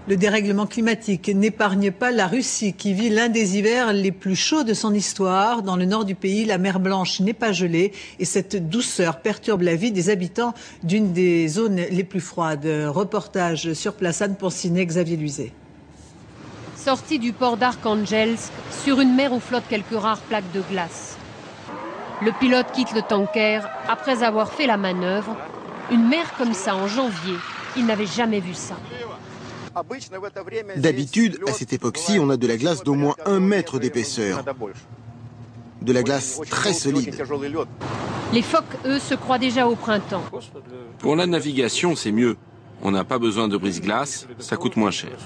Le dérèglement climatique n'épargne pas la Russie qui vit l'un des hivers les plus chauds de son histoire. Dans le nord du pays, la mer Blanche n'est pas gelée et cette douceur perturbe la vie des habitants d'une des zones les plus froides. Reportage sur place, Anne Ponsinet, Xavier Luizet. Sortie du port d'Arkhangelsk, sur une mer où flottent quelques rares plaques de glace. Le pilote quitte le tanker après avoir fait la manœuvre. Une mer comme ça en janvier, il n'avait jamais vu ça. D'habitude, à cette époque-ci, on a de la glace d'au moins 1 mètre d'épaisseur. De la glace très solide. Les phoques, eux, se croient déjà au printemps. Pour la navigation, c'est mieux. On n'a pas besoin de brise-glace, ça coûte moins cher.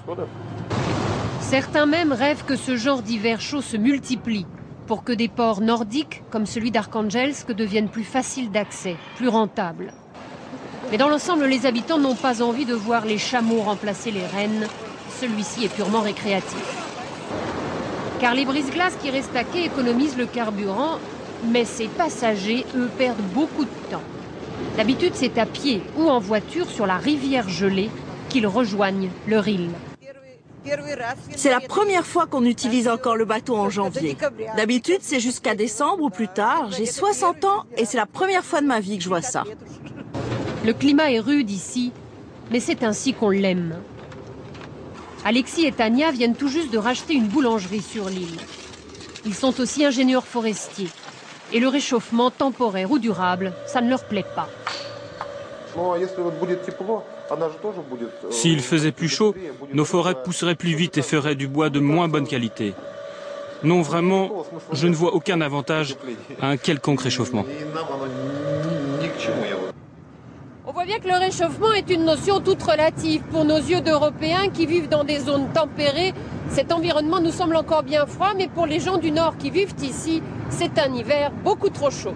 Certains même rêvent que ce genre d'hiver chaud se multiplie pour que des ports nordiques, comme celui d'Arkhangelsk, deviennent plus faciles d'accès, plus rentables. Mais dans l'ensemble, les habitants n'ont pas envie de voir les chameaux remplacer les rennes. Celui-ci est purement récréatif. Car les brise-glaces qui restent à quai économisent le carburant, mais ces passagers, eux, perdent beaucoup de temps. D'habitude, c'est à pied ou en voiture sur la rivière gelée qu'ils rejoignent le Ril. C'est la première fois qu'on utilise encore le bateau en janvier. D'habitude, c'est jusqu'à décembre ou plus tard. J'ai 60 ans et c'est la première fois de ma vie que je vois ça. Le climat est rude ici, mais c'est ainsi qu'on l'aime. Alexis et Tania viennent tout juste de racheter une boulangerie sur l'île. Ils sont aussi ingénieurs forestiers. Et le réchauffement temporaire ou durable, ça ne leur plaît pas. S'il faisait plus chaud, nos forêts pousseraient plus vite et feraient du bois de moins bonne qualité. Non, vraiment, je ne vois aucun avantage à un quelconque réchauffement. On voit bien que le réchauffement est une notion toute relative. Pour nos yeux d'Européens qui vivent dans des zones tempérées, cet environnement nous semble encore bien froid, mais pour les gens du Nord qui vivent ici, c'est un hiver beaucoup trop chaud.